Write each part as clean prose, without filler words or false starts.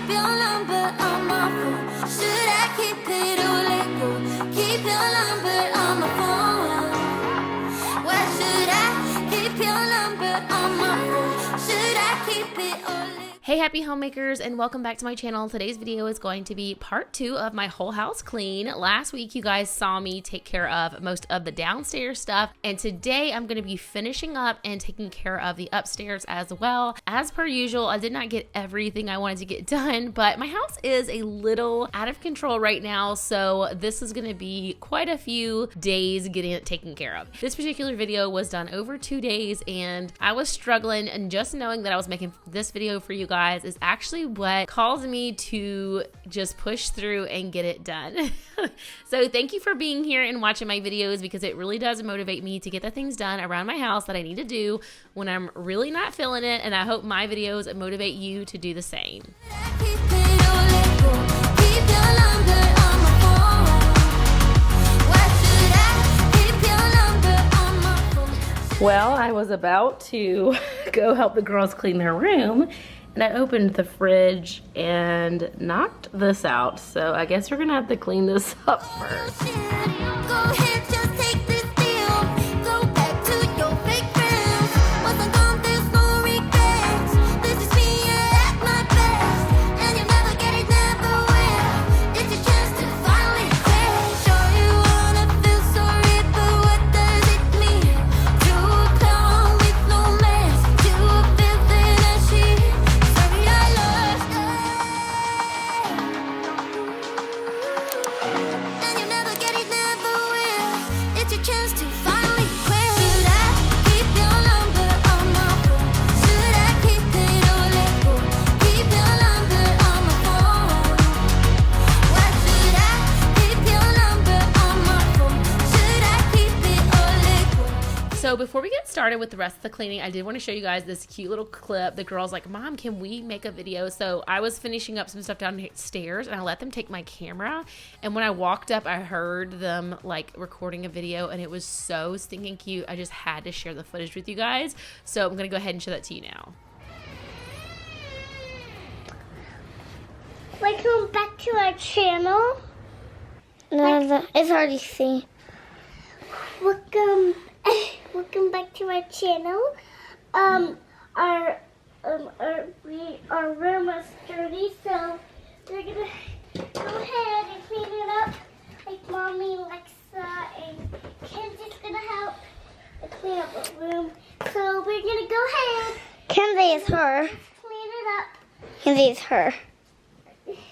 keep your number on my phone? Should I keep it or let go? Keep your number on my phone. Why should I keep your number on my phone? Should I keep it or let go? Hey happy homemakers, and welcome back to my channel. Today's video is going to be part 2 of my whole house clean. Last week you guys saw me take care of most of the downstairs stuff, and today I'm going to be finishing up and taking care of the upstairs as well. As per usual, I did not get everything I wanted to get done, but my house is a little out of control right now, so this is going to be quite a few days getting it taken care of. This particular video was done over 2 days, and I was struggling, and just knowing that I was making this video for you guys is actually what caused me to just push through and get it done. So thank you for being here and watching my videos, because it really does motivate me to get the things done around my house that I need to do when I'm really not feeling it, and I hope my videos motivate you to do the same. Well, I was about to go help the girls clean their room, and I opened the fridge and knocked this out. So I guess we're gonna have to clean this up first. So before we get started with the rest of the cleaning, I did want to show you guys this cute little clip. The girl's like, Mom, can we make a video? So I was finishing up some stuff downstairs, and I let them take my camera. And when I walked up, I heard them like recording a video, and it was so stinking cute. I just had to share the footage with you guys. So I'm going to go ahead and show that to you now. Welcome back to our channel. No, it's already seen. Welcome back to our channel. Our room is dirty, so we're gonna go ahead and clean it up. Like Mommy, Alexa, and Kenzie's gonna help clean up the room. So we're gonna go ahead. Kenzie is her. Clean it up. Kenzie is her.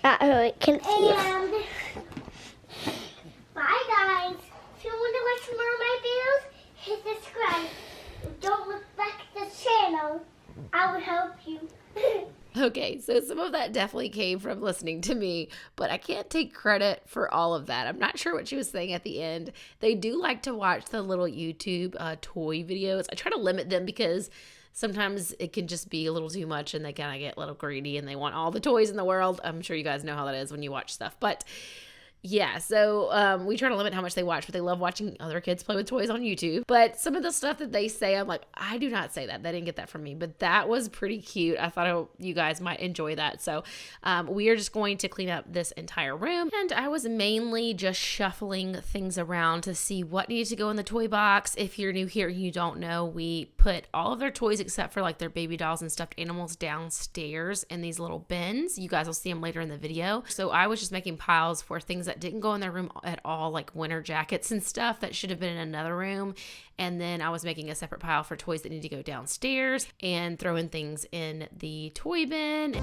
Not her. Kenzie. And bye, guys. If you want to watch more of my videos, hit subscribe. Don't look back at the channel. I would help you. Okay, so some of that definitely came from listening to me, but I can't take credit for all of that. I'm not sure what she was saying at the end. They do like to watch the little YouTube toy videos. I try to limit them because sometimes it can just be a little too much, and they kind of get a little greedy and they want all the toys in the world. I'm sure you guys know how that is when you watch stuff, but yeah, so we try to limit how much they watch, but they love watching other kids play with toys on YouTube. But some of the stuff that they say, I'm like, I do not say that. They didn't get that from me. But that was pretty cute. I thought you guys might enjoy that. So we are just going to clean up this entire room. And I was mainly just shuffling things around to see what needs to go in the toy box. If you're new here and you don't know, we put all of their toys except for like their baby dolls and stuffed animals downstairs in these little bins. You guys will see them later in the video. So I was just making piles for things that didn't go in their room at all, like winter jackets and stuff that should have been in another room. And then I was making a separate pile for toys that need to go downstairs and throwing things in the toy bin.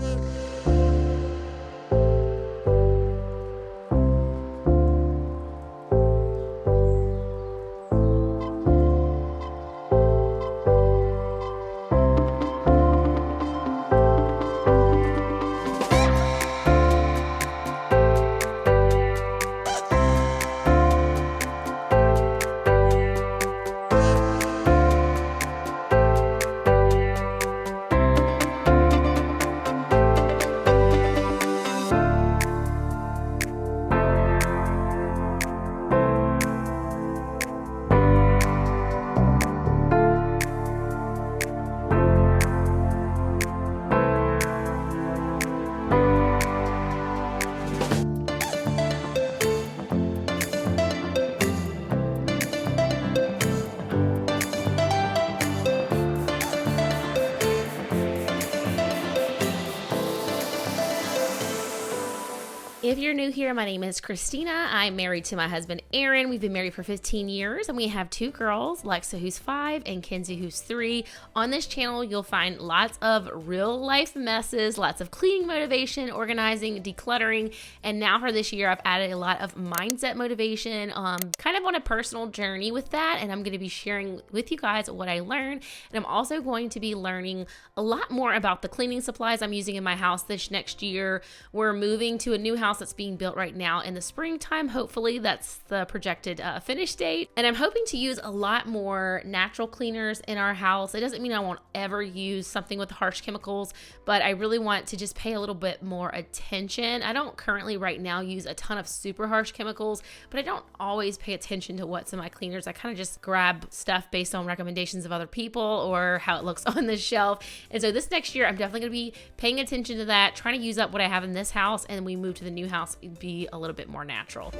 If you're new here, my name is Christina. I'm married to my husband, Aaron. We've been married for 15 years, and we have 2 girls, Lexa, who's 5, and Kenzie, who's 3. On this channel, you'll find lots of real-life messes, lots of cleaning motivation, organizing, decluttering, and now for this year, I've added a lot of mindset motivation, kind of on a personal journey with that, and I'm going to be sharing with you guys what I learned, and I'm also going to be learning a lot more about the cleaning supplies I'm using in my house this next year. We're moving to a new house that's being built right now in the springtime. Hopefully that's the projected finish date. And I'm hoping to use a lot more natural cleaners in our house. It doesn't mean I won't ever use something with harsh chemicals, but I really want to just pay a little bit more attention. I don't currently right now use a ton of super harsh chemicals, but I don't always pay attention to what's in my cleaners. I kind of just grab stuff based on recommendations of other people or how it looks on the shelf. And so this next year, I'm definitely going to be paying attention to that, trying to use up what I have in this house, and we move to the new house, it'd be a little bit more natural.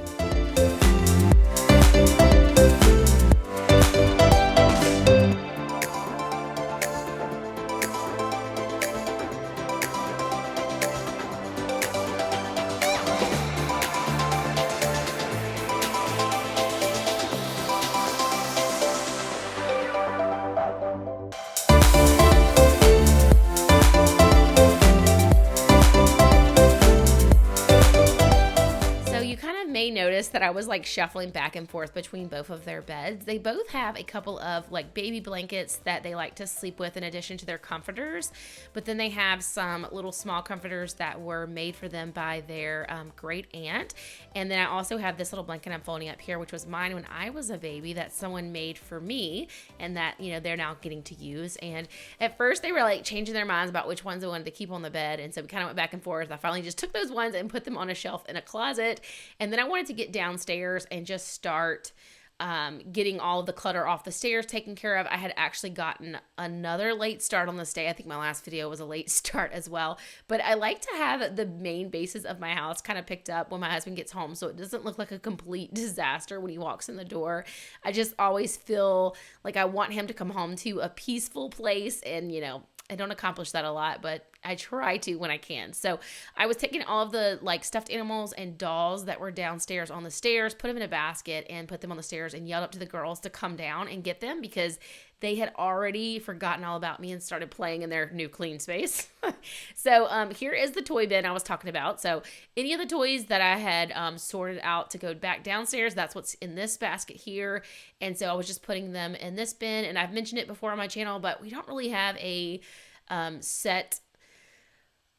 Notice that I was like shuffling back and forth between both of their beds. They both have a couple of like baby blankets that they like to sleep with in addition to their comforters, but then they have some little small comforters that were made for them by their great aunt. And then I also have this little blanket I'm folding up here, which was mine when I was a baby that someone made for me, and that, you know, they're now getting to use. And at first they were like changing their minds about which ones they wanted to keep on the bed, and so we kind of went back and forth. I finally just took those ones and put them on a shelf in a closet, and then I wanted to get downstairs and just start getting all of the clutter off the stairs taken care of. I had actually gotten another late start on this day. I think my last video was a late start as well, but I like to have the main bases of my house kind of picked up when my husband gets home, so it doesn't look like a complete disaster when he walks in the door. I just always feel like I want him to come home to a peaceful place, and you know, I don't accomplish that a lot, but I try to when I can. So I was taking all of the like stuffed animals and dolls that were downstairs on the stairs, put them in a basket and put them on the stairs, and yelled up to the girls to come down and get them because they had already forgotten all about me and started playing in their new clean space. So here is the toy bin I was talking about. So any of the toys that I had sorted out to go back downstairs, that's what's in this basket here. And so I was just putting them in this bin. And I've mentioned it before on my channel, but we don't really have a set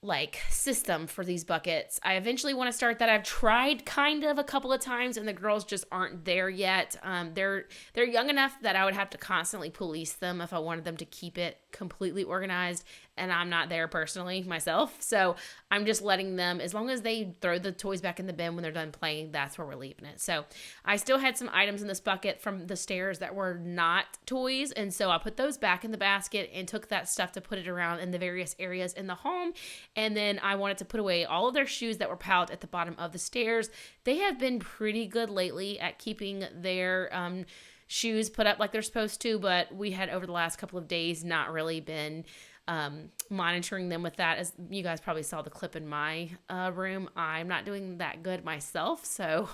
like system for these buckets. I eventually want to start that. I've tried kind of a couple of times, and the girls just aren't there yet. They're young enough that I would have to constantly police them if I wanted them to keep it completely organized, and I'm not there personally myself. So I'm just letting them, as long as they throw the toys back in the bin when they're done playing, that's where we're leaving it. So I still had some items in this bucket from the stairs that were not toys, and so I put those back in the basket and took that stuff to put it around in the various areas in the home. And then I wanted to put away all of their shoes that were piled at the bottom of the stairs. They have been pretty good lately at keeping their shoes put up like they're supposed to, but we had over the last couple of days not really been monitoring them with that. As you guys probably saw the clip in my room, I'm not doing that good myself. So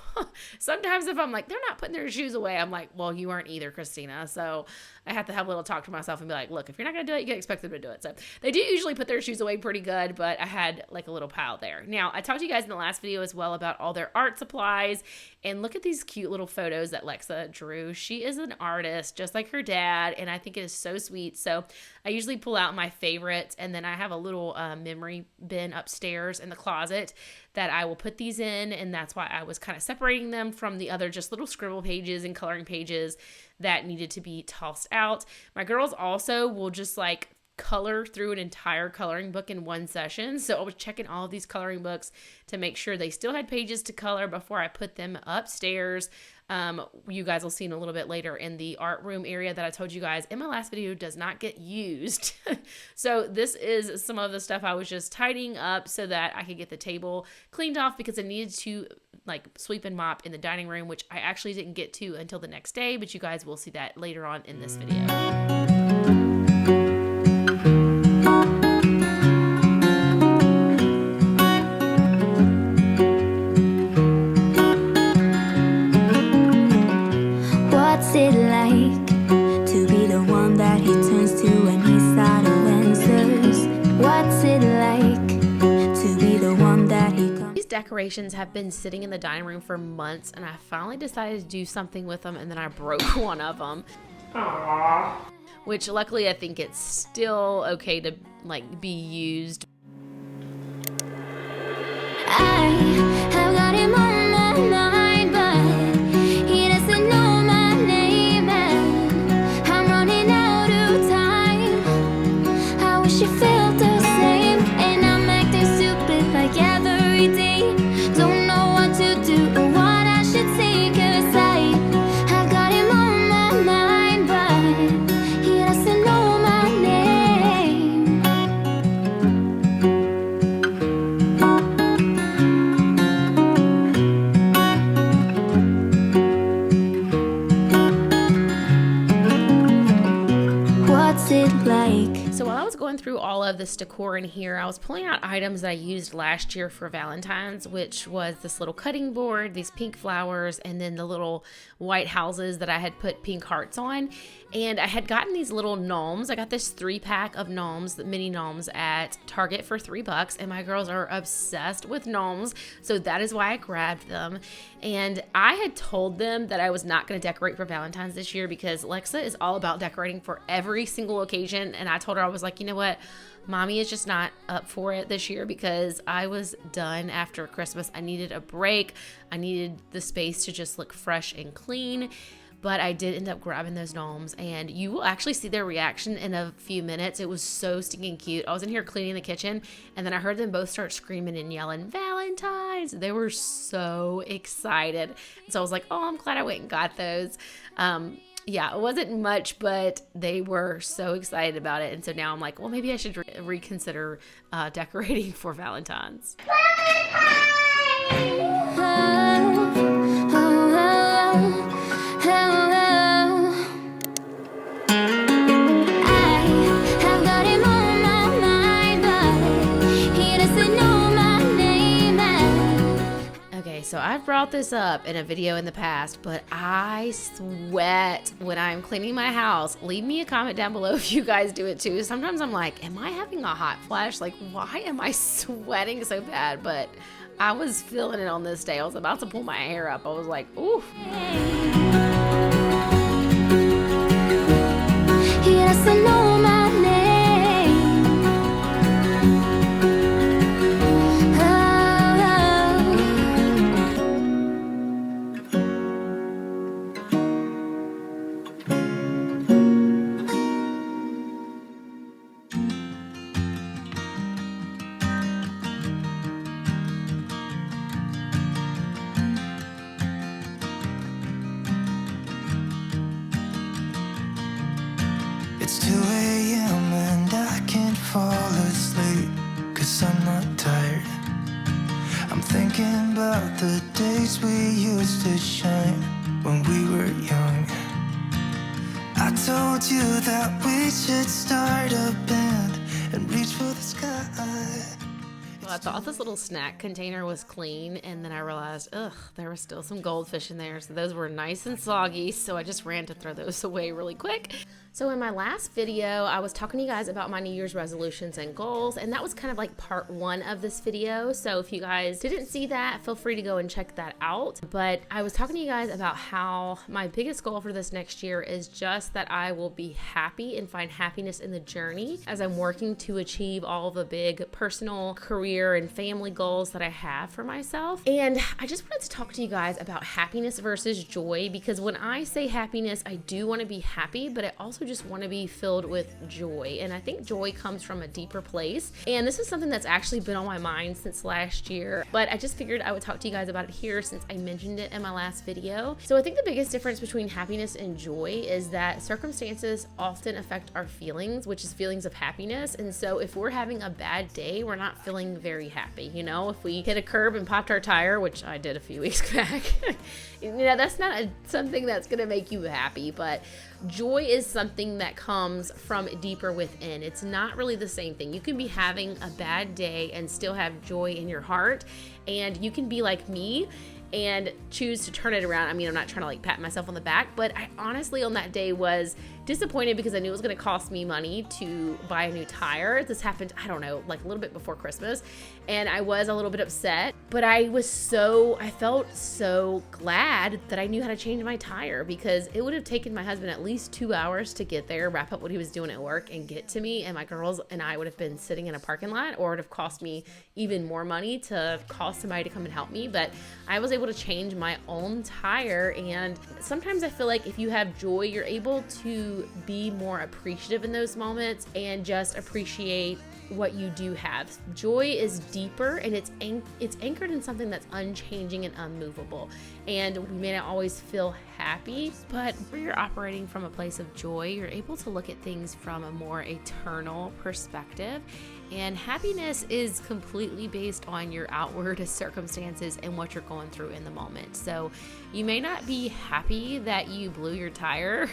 sometimes if I'm like, they're not putting their shoes away, I'm like, well, you aren't either, Christina. So I have to have a little talk to myself and be like, look, if you're not going to do it, you can expect them to do it. So they do usually put their shoes away pretty good, but I had like a little pile there. Now, I talked to you guys in the last video as well about all their art supplies, and look at these cute little photos that Lexa drew. She is an artist just like her dad, and I think it is so sweet. So I usually pull out my favorites, and then I have a little memory bin upstairs in the closet that I will put these in, and that's why I was kind of separating them from the other just little scribble pages and coloring pages that needed to be tossed out. My girls also will just like color through an entire coloring book in one session. So I was checking all of these coloring books to make sure they still had pages to color before I put them upstairs. You guys will see in a little bit later in the art room area that I told you guys in my last video does not get used. So this is some of the stuff I was just tidying up so that I could get the table cleaned off, because I needed to like sweep and mop in the dining room, which I actually didn't get to until the next day, but you guys will see that later on in this video. What's it like to be the one that he turns to when he's out of answers? What's it like to be the one that he comes? These decorations have been sitting in the dining room for months, and I finally decided to do something with them, and then I broke one of them. Aww. Which luckily I think it's still okay to like be used. I have got him on my mind, but he doesn't know my name, and I'm running out of time. I wish you felt the same, and I'm acting stupid like every day. Don't know what to do or what I should say, 'cause I've got him on my mind, but he doesn't know my name. What's it like? So while I was going through all of this decor in here, I was pulling out items that I used last year for Valentine's, which was this little cutting board, these pink flowers, and then the little white houses that I had put pink hearts on. And I had gotten these little gnomes. I got this 3-pack of gnomes, the mini gnomes, at Target for $3, and my girls are obsessed with gnomes, so that is why I grabbed them. And I had told them that I was not going to decorate for Valentine's this year because Lexa is all about decorating for every single occasion, and I told her, I was like, you know what? Mommy is just not up for it this year because I was done after Christmas. I needed a break. I needed the space to just look fresh and clean. But I did end up grabbing those gnomes, and you will actually see their reaction in a few minutes. It was so stinking cute. I was in here cleaning the kitchen, and then I heard them both start screaming and yelling, Valentine's! They were so excited. So I was like, oh, I'm glad I went and got those. Yeah, it wasn't much, but they were so excited about it. And so now I'm like, well, maybe I should reconsider decorating for Valentine's. So I've brought this up in a video in the past, but I sweat when I'm cleaning my house. Leave me a comment down below if you guys do it too. Sometimes I'm like, am I having a hot flash? Like, why am I sweating so bad? But I was feeling it on this day. I was about to pull my hair up. I was like, ooh. He doesn't know my name. It's 2 a.m. and I can't fall asleep, 'cause I'm not tired. I'm thinking about the days we used to shine when we were young. I told you that we should start a band and reach for the sky. Well, I thought this little snack container was clean, and then I realized, there was still some goldfish in there, so those were nice and soggy, so I just ran to throw those away really quick. So in my last video, I was talking to you guys about my New Year's resolutions and goals, and that was kind of like part 1 of this video. So if you guys didn't see that, feel free to go and check that out. But I was talking to you guys about how my biggest goal for this next year is just that I will be happy and find happiness in the journey as I'm working to achieve all the big personal, career, and family goals that I have for myself. And I just wanted to talk to you guys about happiness versus joy, because when I say happiness, I do want to be happy, but I also just want to be filled with joy. And I think joy comes from a deeper place. And this is something that's actually been on my mind since last year, but I just figured I would talk to you guys about it here since I mentioned it in my last video. So I think the biggest difference between happiness and joy is that circumstances often affect our feelings, which is feelings of happiness. And so if we're having a bad day, we're not feeling very happy. You know, if we hit a curb and popped our tire, which I did a few weeks back, you know, that's not something that's going to make you happy. But joy is something that comes from deeper within. It's not really the same thing. You can be having a bad day and still have joy in your heart, and you can be like me and choose to turn it around. I mean, I'm not trying to like pat myself on the back, but I honestly on that day was disappointed because I knew it was going to cost me money to buy a new tire. This happened, I don't know, like a little bit before Christmas, and I was a little bit upset, but I felt so glad that I knew how to change my tire, because it would have taken my husband at least 2 hours to get there, wrap up what he was doing at work, and get to me, and my girls and I would have been sitting in a parking lot, or it would have cost me even more money to call somebody to come and help me. But I was able to change my own tire, and sometimes I feel like if you have joy, you're able to be more appreciative in those moments and just appreciate what you do have. Joy is deeper, and it's anchored in something that's unchanging and unmovable. And we may not always feel happy, but when you're operating from a place of joy, you're able to look at things from a more eternal perspective. And happiness is completely based on your outward circumstances and what you're going through in the moment. So you may not be happy that you blew your tire.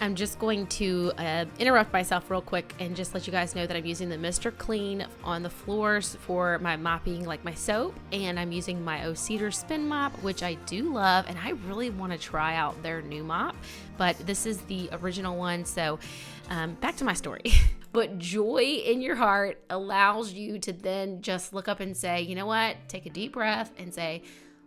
I'm just going to interrupt myself real quick and just let you guys know that I'm using the Mr. Clean on the floors for my mopping, like my soap, and I'm using my O Cedar spin mop, which I do love, and I really want to try out their new mop, but this is the original one. So back to my story. But joy in your heart allows you to then just look up and say, you know what, take a deep breath and say,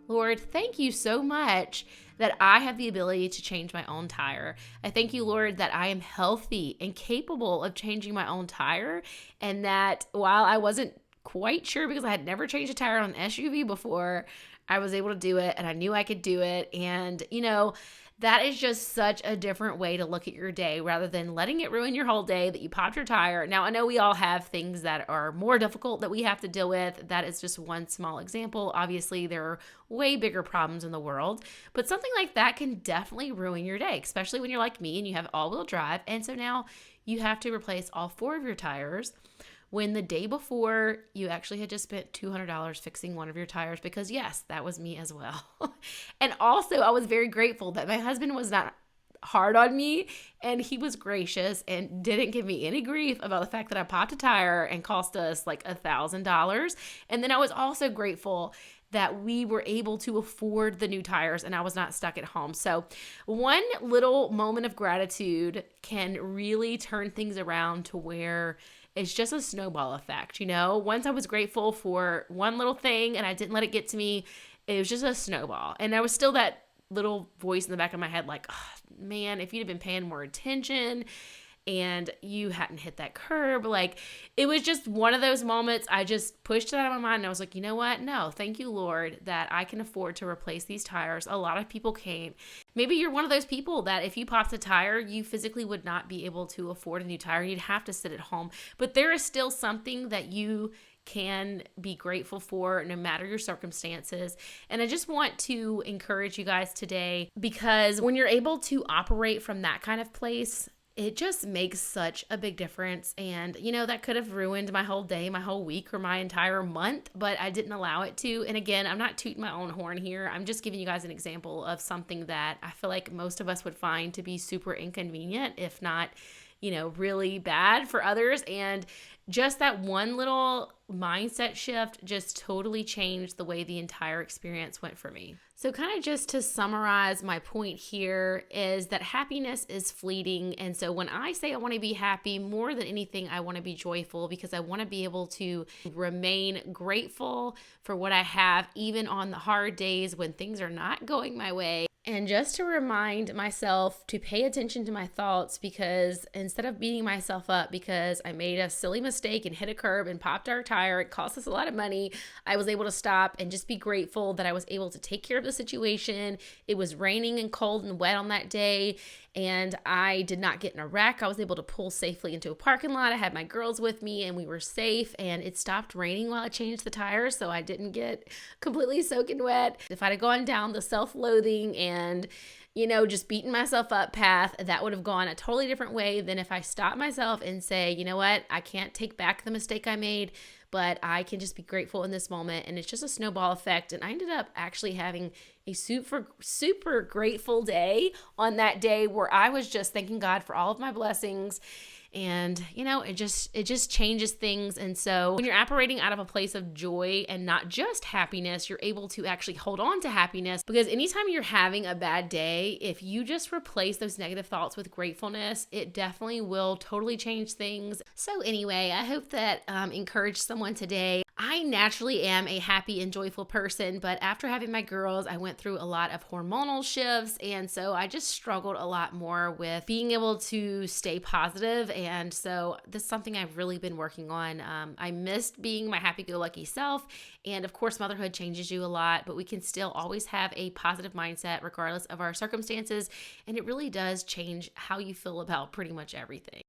Lord, thank you so much that I have the ability to change my own tire. I thank you, Lord, that I am healthy and capable of changing my own tire, and that while I wasn't quite sure because I had never changed a tire on an SUV before, I was able to do it, and I knew I could do it. And, you know, that is just such a different way to look at your day, rather than letting it ruin your whole day that you popped your tire. Now, I know we all have things that are more difficult that we have to deal with. That is just one small example. Obviously, there are way bigger problems in the world, but something like that can definitely ruin your day, especially when you're like me and you have all-wheel drive. And so now you have to replace all 4 of your tires, when the day before you actually had just spent $200 fixing one of your tires, because yes, that was me as well. And also I was very grateful that my husband was not hard on me, and he was gracious and didn't give me any grief about the fact that I popped a tire and cost us like $1,000. And then I was also grateful that we were able to afford the new tires and I was not stuck at home. So one little moment of gratitude can really turn things around to where it's just a snowball effect. You know, once I was grateful for one little thing and I didn't let it get to me, it was just a snowball. And there was still that little voice in the back of my head like, oh, man, if you'd have been paying more attention and you hadn't hit that curb. Like, it was just one of those moments. I just pushed it out of my mind and I was like, you know what? No, thank you, Lord, that I can afford to replace these tires. A lot of people can't. Maybe you're one of those people that if you popped a tire, you physically would not be able to afford a new tire. You'd have to sit at home. But there is still something that you can be grateful for no matter your circumstances. And I just want to encourage you guys today, because when you're able to operate from that kind of place, it just makes such a big difference. And, you know, that could have ruined my whole day, my whole week, or my entire month, but I didn't allow it to. And again, I'm not tooting my own horn here. I'm just giving you guys an example of something that I feel like most of us would find to be super inconvenient, if not, you know, really bad for others. And just that one little mindset shift just totally changed the way the entire experience went for me. So kind of just to summarize my point here is that happiness is fleeting. And so when I say I want to be happy, more than anything, I want to be joyful, because I want to be able to remain grateful for what I have, even on the hard days when things are not going my way. And just to remind myself to pay attention to my thoughts, because instead of beating myself up because I made a silly mistake and hit a curb and popped our tire, it cost us a lot of money, I was able to stop and just be grateful that I was able to take care of the situation. It was raining and cold and wet on that day, and I did not get in a wreck. I was able to pull safely into a parking lot. I had my girls with me and we were safe, and it stopped raining while I changed the tires, so I didn't get completely soaking wet. If I'd have gone down the self-loathing and, you know, just beating myself up path, that would have gone a totally different way than if I stop myself and say, you know what, I can't take back the mistake I made, but I can just be grateful in this moment. And it's just a snowball effect. And I ended up actually having a super grateful day on that day where I was just thanking God for all of my blessings. And, you know, it just changes things. And so when you're operating out of a place of joy and not just happiness, you're able to actually hold on to happiness, because anytime you're having a bad day, if you just replace those negative thoughts with gratefulness, it definitely will totally change things. So anyway, I hope that encouraged someone today. I naturally am a happy and joyful person, but after having my girls, I went through a lot of hormonal shifts, and so I just struggled a lot more with being able to stay positive. And so this is something I've really been working on. I missed being my happy-go-lucky self, and of course, motherhood changes you a lot, but we can still always have a positive mindset regardless of our circumstances, and it really does change how you feel about pretty much everything.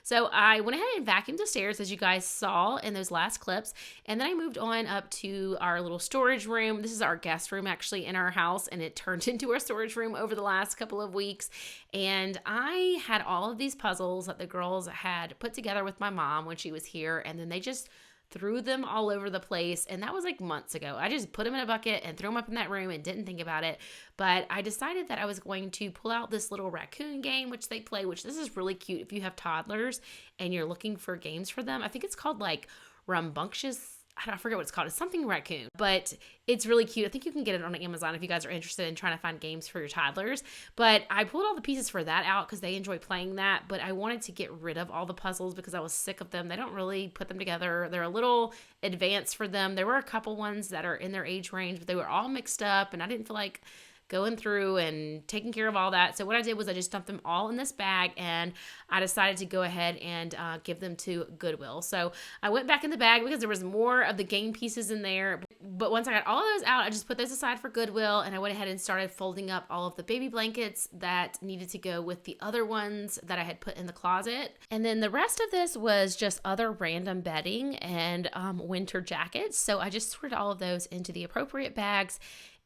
So I went ahead and vacuumed the stairs, as you guys saw in those last clips, and then I moved on up to our little storage room. This is our guest room actually in our house, and it turned into a storage room over the last couple of weeks. And I had all of these puzzles that the girls had put together with my mom when she was here, and then they just threw them all over the place, and that was like months ago. I just put them in a bucket and threw them up in that room and didn't think about it. But I decided that I was going to pull out this little raccoon game, which they play, which this is really cute if you have toddlers and you're looking for games for them. I think it's called like Rambunctious. I forget what it's called. It's something raccoon, but it's really cute. I think you can get it on Amazon if you guys are interested in trying to find games for your toddlers. But I pulled all the pieces for that out because they enjoy playing that. But I wanted to get rid of all the puzzles because I was sick of them. They don't really put them together. They're a little advanced for them. There were a couple ones that are in their age range, but they were all mixed up, and I didn't feel like going through and taking care of all that. So what I did was I just dumped them all in this bag, and I decided to go ahead and give them to Goodwill. So I went back in the bag because there was more of the game pieces in there. But once I got all of those out, I just put those aside for Goodwill, and I went ahead and started folding up all of the baby blankets that needed to go with the other ones that I had put in the closet. And then the rest of this was just other random bedding and winter jackets. So I just sorted all of those into the appropriate bags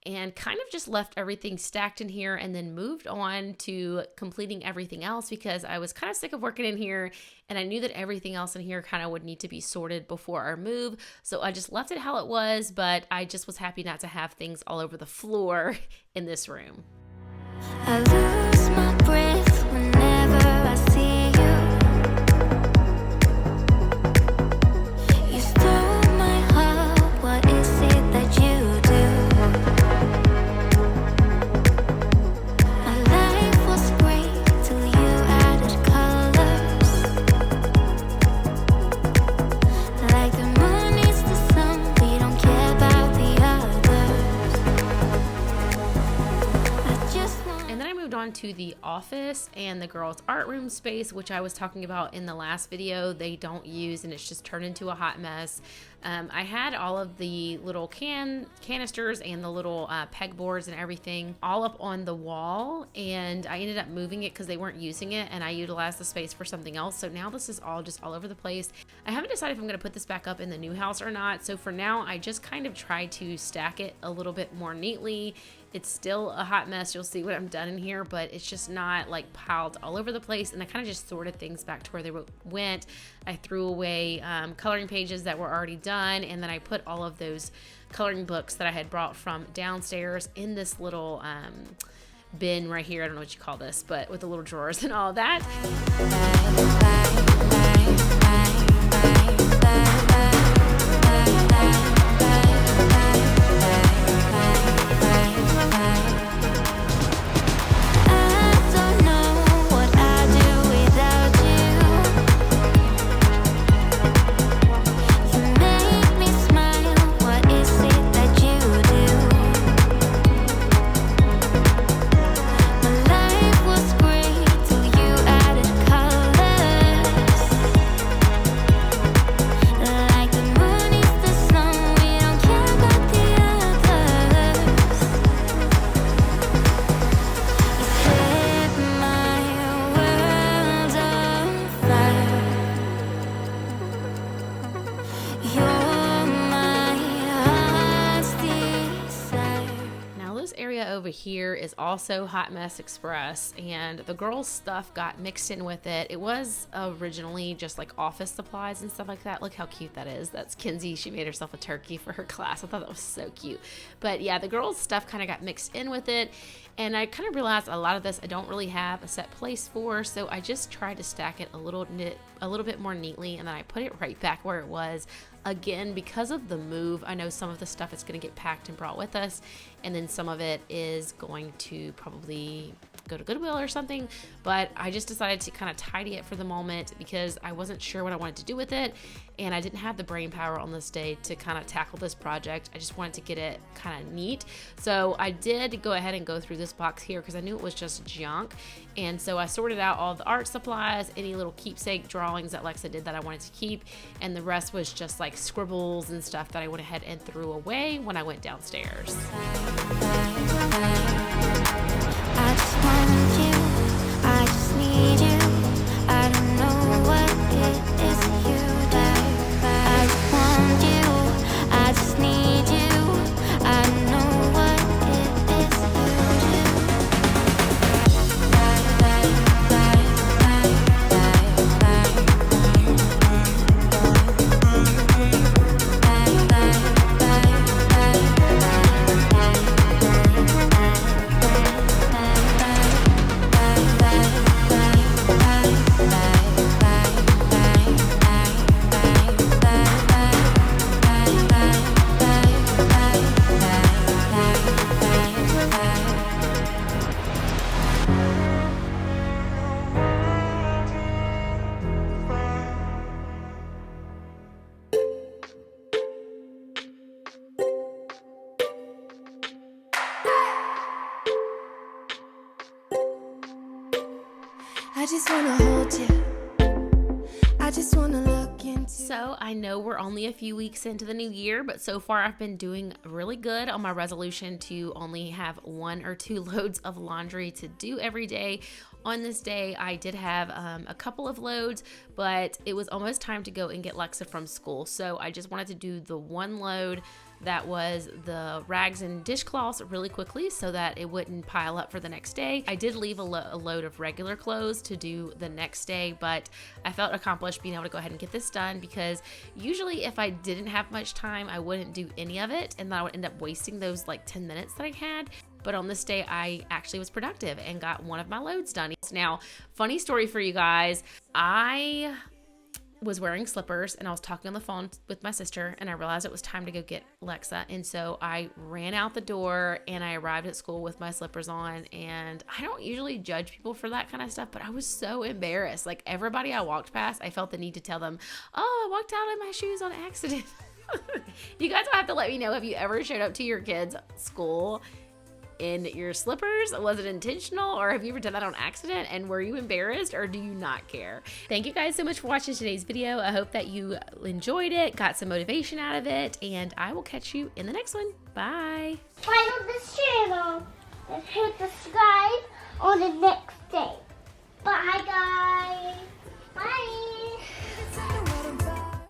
and kind of just left everything stacked in here, and then moved on to completing everything else because I was kind of sick of working in here, and I knew that everything else in here kind of would need to be sorted before our move. So I just left it how it was, but I just was happy not to have things all over the floor in this room. I lose my breath whenever I see you. You stole my heart, what is it that you do? My life was great till you added colors. Like the moon is the sun, we don't care about the others. And then I moved on to the office and the girls' art room space, which I was talking about in the last video. They don't use, and it's just turned into a hot mess. I had all of the little canisters and the little pegboards and everything all up on the wall, and I ended up moving it because they weren't using it, and I utilized the space for something else. So now this is all just all over the place. I haven't decided if I'm going to put this back up in the new house or not. So for now, I just kind of try to stack it a little bit more neatly. It's still a hot mess. You'll see what I'm done in here, but it's just not like piled all over the place. And I kind of just sorted things back to where they went. I threw away coloring pages that were already done, and then I put all of those coloring books that I had brought from downstairs in this little bin right here. I don't know what you call this, but with the little drawers and all that. My life was great till you added colors. over here is also Hot Mess Express, and the girls' stuff got mixed in with it. It was originally just like office supplies and stuff like that. Look how cute that is. That's Kinsey. She made herself a turkey for her class. I thought that was so cute. But yeah, the girls' stuff kind of got mixed in with it, and I kind of realized a lot of this I don't really have a set place for, so I just tried to stack it a little bit more neatly, and then I put it right back where it was. Again, because of the move, I know some of the stuff is going to get packed and brought with us, and then some of it is going to probably go to Goodwill or something, but I just decided to kind of tidy it for the moment because I wasn't sure what I wanted to do with it, and I didn't have the brain power on this day to kind of tackle this project. I just wanted to get it kind of neat. So I did go ahead and go through this box here because I knew it was just junk, and so I sorted out all the art supplies, any little keepsake drawings that Lexa did that I wanted to keep, and the rest was just like scribbles and stuff that I went ahead and threw away when I went downstairs. I just want you, I just need you. I don't know what it is you like. I just want you, I just need you. I don't know what it is you I just wanna hold you. I just wanna look into. So I know we're only a few weeks into the new year, but so far I've been doing really good on my resolution to only have 1 or 2 loads of laundry to do every day. On this day, I did have a couple of loads, but it was almost time to go and get Lexa from school. So I just wanted to do the 1 load that was the rags and dishcloths really quickly so that it wouldn't pile up for the next day. I did leave a load of regular clothes to do the next day, but I felt accomplished being able to go ahead and get this done because usually if I didn't have much time, I wouldn't do any of it, and then I would end up wasting those like 10 minutes that I had. But on this day, I actually was productive and got one of my loads done. Now, funny story for you guys. I was wearing slippers and I was talking on the phone with my sister, and I realized it was time to go get Lexa. And so I ran out the door and I arrived at school with my slippers on. And I don't usually judge people for that kind of stuff, but I was so embarrassed. Like everybody I walked past, I felt the need to tell them, oh, I walked out in my shoes on accident. You guys will have to let me know, have you ever showed up to your kids' school in your slippers? Was it intentional, or have you ever done that on accident, and were you embarrassed, or do you not care? Thank you guys so much for watching today's video. I hope that you enjoyed it, got some motivation out of it, and I will catch you in the next one. Bye. Final decision.